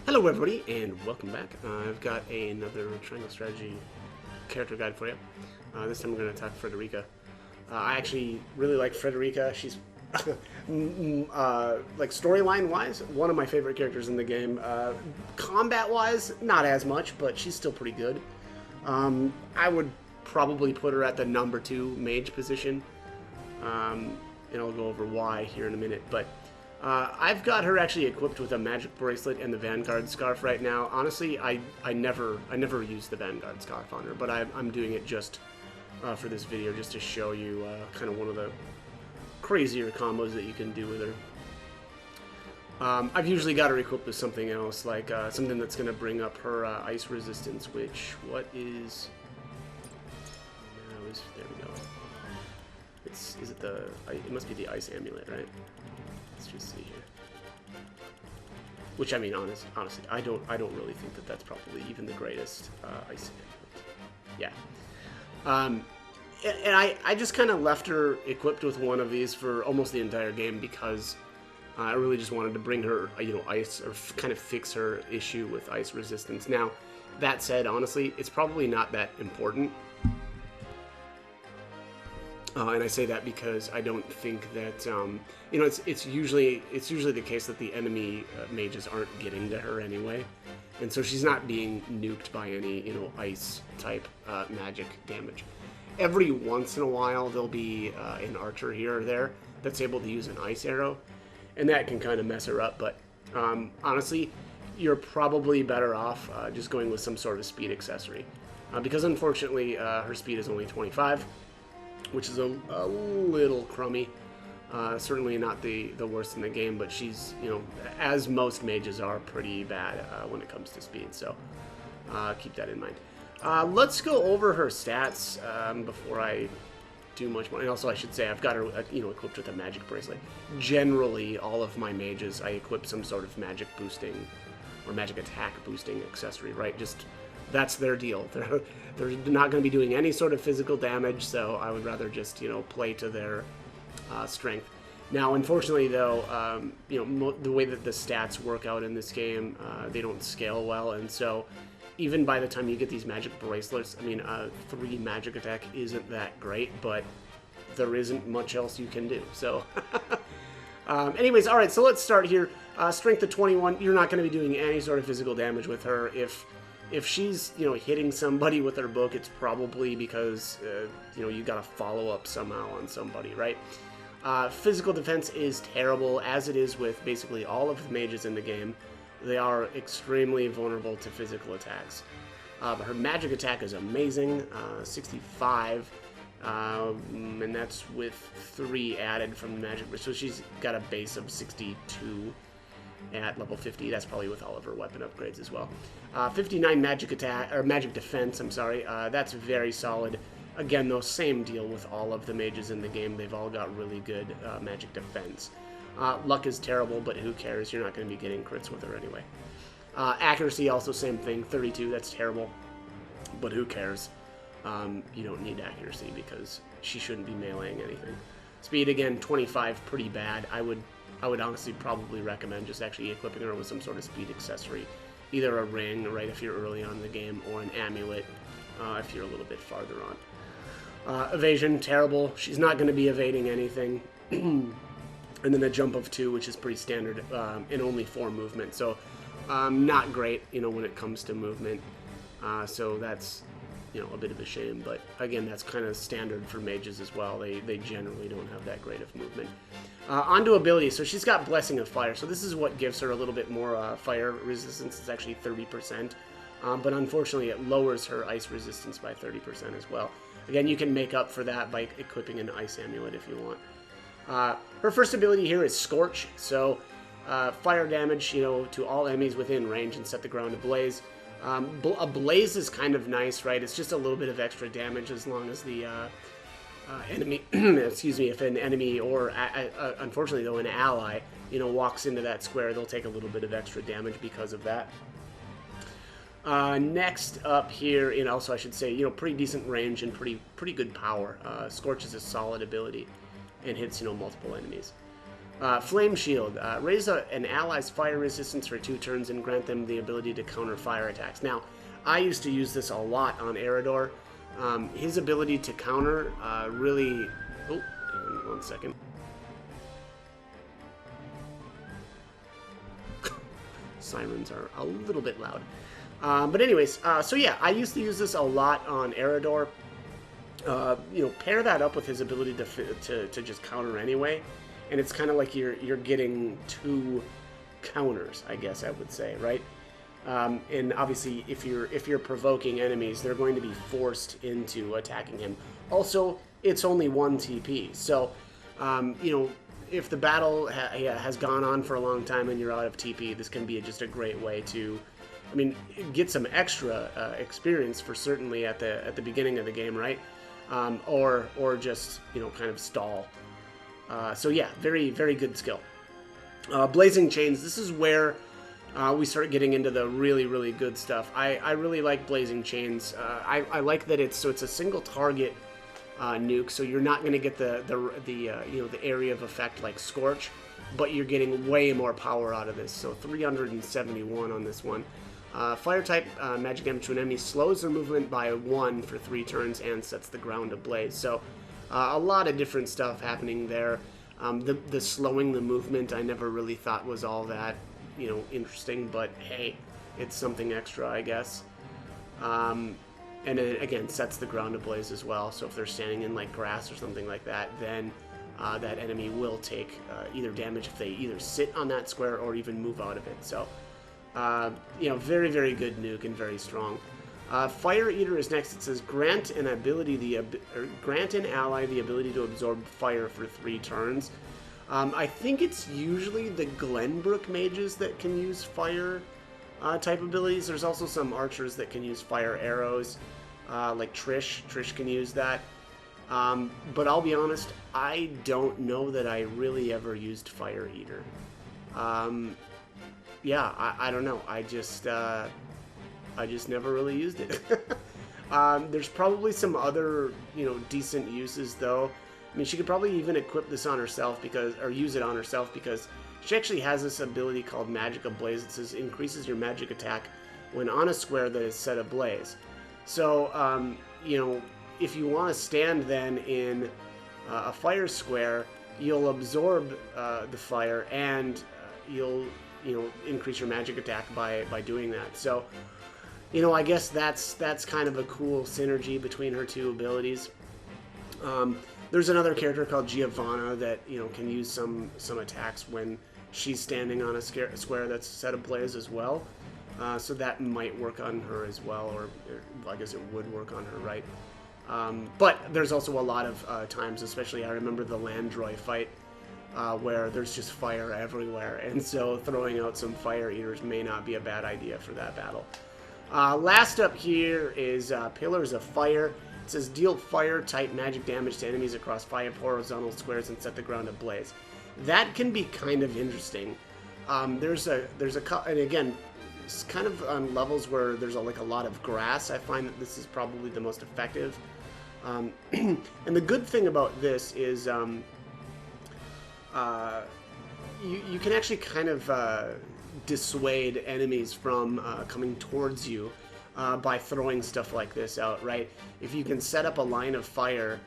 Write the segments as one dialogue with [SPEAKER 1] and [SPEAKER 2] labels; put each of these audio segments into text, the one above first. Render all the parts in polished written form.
[SPEAKER 1] Hello everybody, and welcome back. I've got another Triangle Strategy character guide for you. This time we're going to attack Frederica. I actually really like Frederica. She's, like storyline-wise, one of my favorite characters in the game. Combat-wise, not as much, but she's still pretty good. I would probably put her at the number 2 mage position, and I'll go over why here in a minute, but I've got her actually equipped with a magic bracelet and the Vanguard scarf right now. Honestly, I never use the Vanguard scarf on her, but I'm doing it just for this video, just to show you kind of one of the crazier combos that you can do with her. I've usually got her equipped with something else, like something that's going to bring up her ice resistance, which, what is... there we go. Is it the... It must be the ice amulet, right? Let's just see here. Which, I mean, honestly, I don't really think that that's probably even the greatest ice amulet. Yeah. And I just kind of left her equipped with one of these for almost the entire game because I really just wanted to bring her, ice, or kind of fix her issue with ice resistance. Now, that said, honestly, it's probably not that important. And I say that because I don't think that it's usually the case that the enemy mages aren't getting to her anyway, and so she's not being nuked by any ice type magic damage. Every once in a while there'll be an archer here or there that's able to use an ice arrow, and that can kind of mess her up. But honestly, you're probably better off just going with some sort of speed accessory, because unfortunately her speed is only 25. Which is a little crummy. Certainly not the worst in the game, but she's, as most mages are, pretty bad when it comes to speed, so keep that in mind. Let's go over her stats before I do much more. And also, I should say, I've got her, equipped with a magic bracelet. Generally, all of my mages, I equip some sort of magic boosting or magic attack boosting accessory, right? Just... that's their deal. They're not going to be doing any sort of physical damage, so I would rather just, play to their strength. Now, unfortunately, though, the way that the stats work out in this game, they don't scale well, and so even by the time you get these magic bracelets, I mean, 3 magic attack isn't that great, but there isn't much else you can do, so... anyways, alright, so let's start here. Strength of 21, you're not going to be doing any sort of physical damage with her. If she's, hitting somebody with her book, it's probably because, you got to follow up somehow on somebody, right? Physical defense is terrible, as it is with basically all of the mages in the game. They are extremely vulnerable to physical attacks. But her magic attack is amazing, 65, and that's with 3 added from the magic. So she's got a base of 62. At level 50, that's probably with all of her weapon upgrades as well. 59 magic attack, or magic defense, I'm sorry. That's very solid. Again, though, same deal with all of the mages in the game. They've all got really good magic defense. Luck is terrible, but who cares? You're not going to be getting crits with her anyway. Accuracy, also same thing. 32, that's terrible, but who cares? You don't need accuracy because she shouldn't be meleeing anything. Speed, again, 25, pretty bad. I would honestly probably recommend just actually equipping her with some sort of speed accessory. Either a ring, right, if you're early on in the game, or an amulet if you're a little bit farther on. Evasion, terrible. She's not going to be evading anything. And then a jump of 2, which is pretty standard, and only 4 movement. So not great, when it comes to movement. So that's... a bit of a shame, but again, that's kind of standard for mages as well. They generally don't have that great of movement. Onto ability, so she's got Blessing of Fire, so this is what gives her a little bit more fire resistance. It's actually 30%, but unfortunately it lowers her ice resistance by 30% as well. Again, you can make up for that by equipping an ice amulet if you want. Her first ability here is Scorch, so fire damage, to all enemies within range and set the ground ablaze. A blaze is kind of nice, right? It's just a little bit of extra damage as long as the enemy, excuse me, if an enemy or, unfortunately though, an ally, walks into that square, they'll take a little bit of extra damage because of that. Next up here, and also I should say, pretty decent range and pretty good power. Scorch is a solid ability and hits, multiple enemies. Flame Shield. Raise an ally's fire resistance for 2 turns and grant them the ability to counter fire attacks. Now, I used to use this a lot on Eridor. His ability to counter really... Oh, hang on 1 second. Sirens are a little bit loud. But anyways, so yeah, I used to use this a lot on Eridor. Pair that up with his ability to just counter anyway, and it's kind of like you're getting 2 counters, I guess I would say, right? And obviously, if you're provoking enemies, they're going to be forced into attacking him. Also, it's only 1 TP, so if the battle has gone on for a long time and you're out of TP, this can be just a great way to, get some extra experience for certainly at the beginning of the game, right? Or just kind of stall. So yeah, very very good skill. Blazing Chains. This is where we start getting into the really really good stuff. I really like Blazing Chains. I like that it's a single target nuke, so you're not going to get the area of effect like Scorch, but you're getting way more power out of this. So 371 on this one. Fire type magic damage to an enemy slows their movement by 1 for 3 turns and sets the ground ablaze. So a lot of different stuff happening there. The slowing the movement I never really thought was all that interesting, but hey, it's something extra, I guess. And it, again, sets the ground ablaze as well. So if they're standing in like grass or something like that, then that enemy will take either damage if they either sit on that square or even move out of it. So, very, very good nuke and very strong. Fire Eater is next. It says grant an ally the ability to absorb fire for 3 turns. I think it's usually the Glenbrook mages that can use fire type abilities. There's also some archers that can use fire arrows, like Trish. Trish can use that. But I'll be honest, I don't know that I really ever used Fire Eater. Yeah, I don't know. I just never really used it. There's probably some other, decent uses though. She could probably even equip this on herself or use it on herself because she actually has this ability called Magic Ablaze. It says increases your magic attack when on a square that is set ablaze. So, if you want to stand then in a fire square, you'll absorb the fire and you'll, increase your magic attack by doing that. So, I guess that's kind of a cool synergy between her 2 abilities. There's another character called Giovanna that, can use some attacks when she's standing on a square that's set ablaze as well. So that might work on her as well, or I guess it would work on her, right? But there's also a lot of times, especially I remember the Landroy fight, where there's just fire everywhere, and so throwing out some Fire Eaters may not be a bad idea for that battle. Last up here is Pillars of Fire. It says deal fire type magic damage to enemies across 5 horizontal squares and set the ground ablaze. That can be kind of interesting. There's a and again, it's kind of on levels where there's a lot of grass. I find that this is probably the most effective. And the good thing about this is you can actually kind of dissuade enemies from coming towards you by throwing stuff like this out, right? If you can set up a line of fire,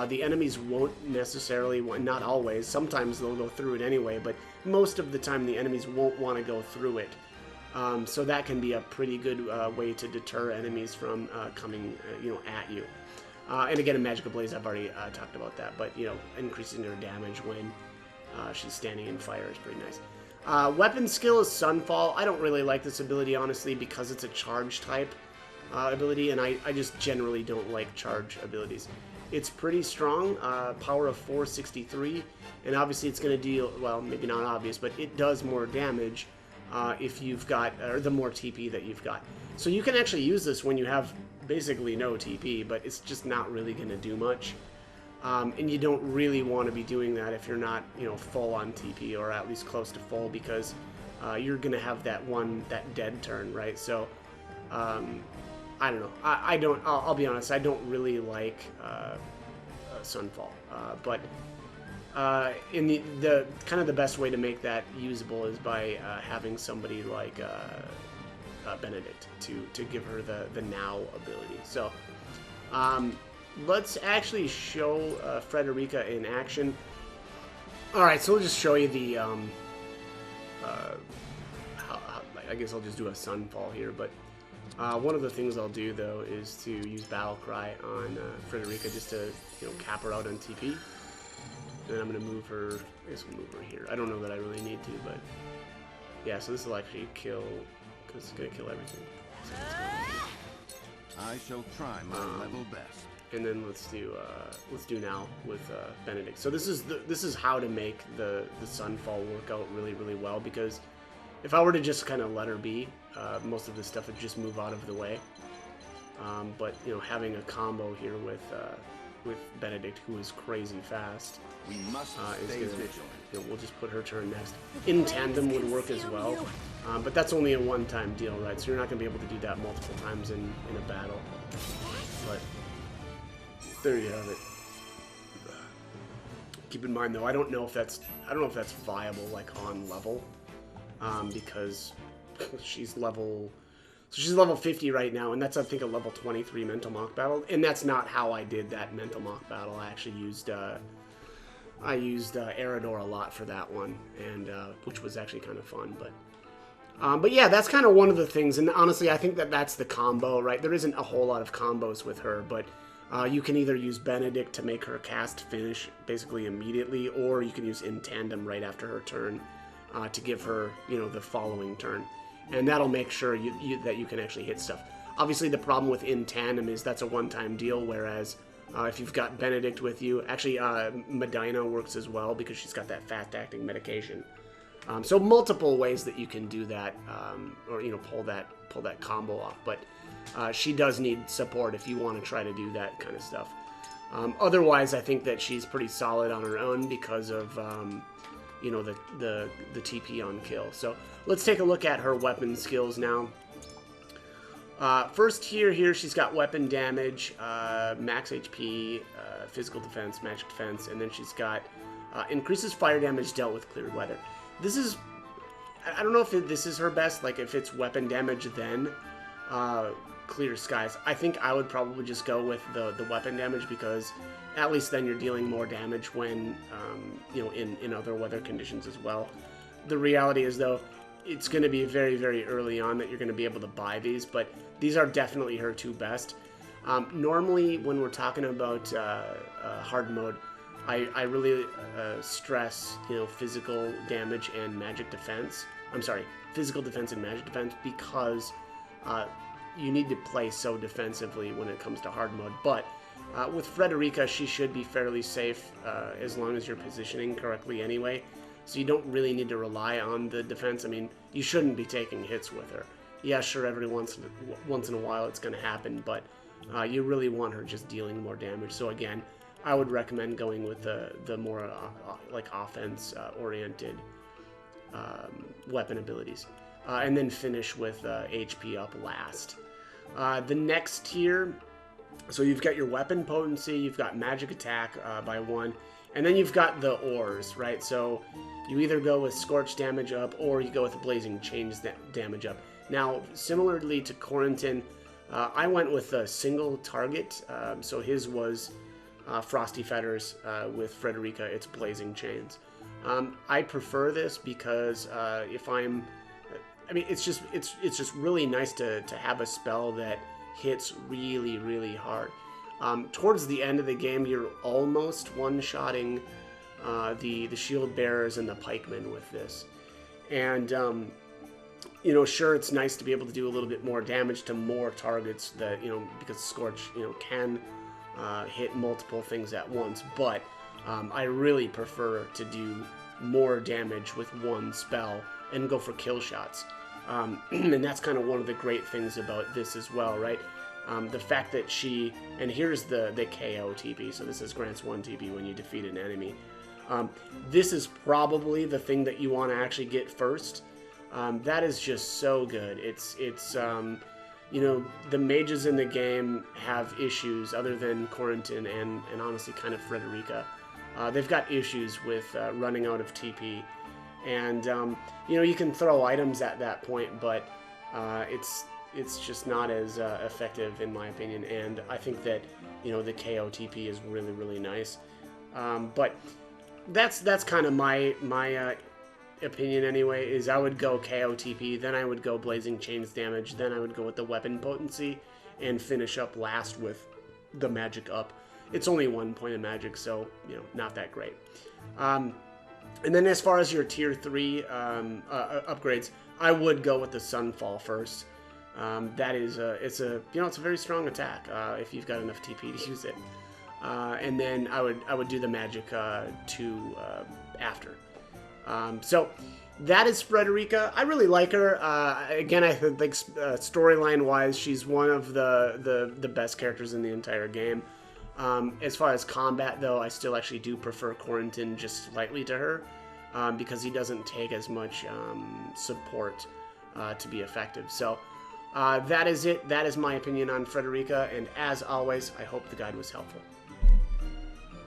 [SPEAKER 1] the enemies won't necessarily, not always, sometimes they'll go through it anyway, but most of the time the enemies won't want to go through it. So that can be a pretty good way to deter enemies from coming at you. And again, in Magic Ablaze, I've already talked about that, but increasing their damage when she's standing in fire is pretty nice. Weapon skill is Sunfall. I don't really like this ability, honestly, because it's a charge type ability, and I just generally don't like charge abilities. It's pretty strong, power of 463, and obviously it's going to deal, well, maybe not obvious, but it does more damage if you've got, or the more TP that you've got. So you can actually use this when you have basically no TP, but it's just not really going to do much. And you don't really want to be doing that if you're not, full on TP, or at least close to full, because you're going to have that dead turn, right? So, I don't know. I'll be honest, I don't really like Sunfall. But in the kind of the best way to make that usable is by having somebody like Benedict to give her the now ability. So let's actually show Frederica in action. All right, so we'll just show you the. I guess I'll just do a sunfall here, but one of the things I'll do though is to use Battle Cry on Frederica just to cap her out on TP. Then I'm gonna move her. I guess we'll move her here. I don't know that I really need to, but yeah. So this will actually kill, because it's gonna kill everything. So
[SPEAKER 2] I shall try my level best.
[SPEAKER 1] And then let's do now with Benedict. So this is how to make the Sunfall work out really well, because if I were to just kind of let her be, most of this stuff would just move out of the way. But having a combo here with Benedict, who is crazy fast,
[SPEAKER 2] we must stay vigilant.
[SPEAKER 1] We'll just put her turn next. In tandem would work as well, but that's only a one-time deal, right? So you're not going to be able to do that multiple times in a battle. But there you have it. Keep in mind though, I don't know if that's viable like on level, because she's level 50 right now, and that's I think a level 23 mental mock battle, and that's not how I did that mental mock battle. I actually used Eridor a lot for that one, and which was actually kind of fun. But yeah, that's kind of one of the things, and honestly, I think that's the combo, right? There isn't a whole lot of combos with her, but you can either use Benedict to make her cast finish basically immediately, or you can use In Tandem right after her turn to give her, the following turn. And that'll make sure that you can actually hit stuff. Obviously, the problem with In Tandem is that's a one-time deal, whereas if you've got Benedict with you, actually Medina works as well because she's got that fast-acting medication. So multiple ways that you can do that, or pull that combo off. But she does need support if you want to try to do that kind of stuff. Otherwise, I think that she's pretty solid on her own because of the TP on kill. So let's take a look at her weapon skills now. First here she's got weapon damage, max HP, physical defense, magic defense, and then she's got increases fire damage dealt with clear weather. This is, I don't know if this is her best, like if it's weapon damage then clear skies. I think I would probably just go with the weapon damage, because at least then you're dealing more damage when in other weather conditions as well. The reality is though, it's going to be very early on that you're going to be able to buy these, but these are definitely her two best. Normally when we're talking about hard mode, I really stress physical damage and magic defense. I'm sorry, physical defense and magic defense, because you need to play so defensively when it comes to hard mode. But with Frederica, she should be fairly safe as long as you're positioning correctly anyway. So you don't really need to rely on the defense. I mean, you shouldn't be taking hits with her. Yeah, sure, every once in a while it's going to happen, but you really want her just dealing more damage. So again, I would recommend going with the more like offense oriented weapon abilities, and then finish with HP up last. The next tier, so you've got your weapon potency, you've got magic attack by 1, and then you've got the ores, right? So you either go with scorch damage up, or you go with blazing chains damage up. Now, similarly to Corentin, I went with a single target, so his was Frosty Fetters. With Frederica, it's blazing chains. I prefer this because it's just really nice to have a spell that hits really hard. Towards the end of the game, you're almost one-shotting the shield bearers and the pikemen with this, and sure, it's nice to be able to do a little bit more damage to more targets that because Scorch can hit multiple things at once, but I really prefer to do more damage with one spell and go for kill shots. And that's kind of one of the great things about this as well, right? The fact that and here's the KO TP, so this is grants 1 TP when you defeat an enemy. This is probably the thing that you want to actually get first. That is just so good. It's the mages in the game have issues other than Corentin and honestly kind of Frederica. they've got issues with running out of TP. And, you can throw items at that point, but it's just not as effective in my opinion. And I think that, the KO TP is really, really nice. But that's kind of my opinion anyway, is I would go KO TP, then I would go Blazing Chains damage, then I would go with the weapon potency, and finish up last with the magic up. It's only 1 point of magic, so, not that great. And then as far as your tier 3 upgrades, I would go with the Sunfall first. That is it's a very strong attack if you've got enough TP to use it. And then I would do the magic 2 after. So that is Frederica. I really like her. Again, I think storyline wise, she's one of the best characters in the entire game. As far as combat, though, I still actually do prefer Quarantine just slightly to her, because he doesn't take as much support to be effective. So that is it. That is my opinion on Frederica, and as always, I hope the guide was helpful.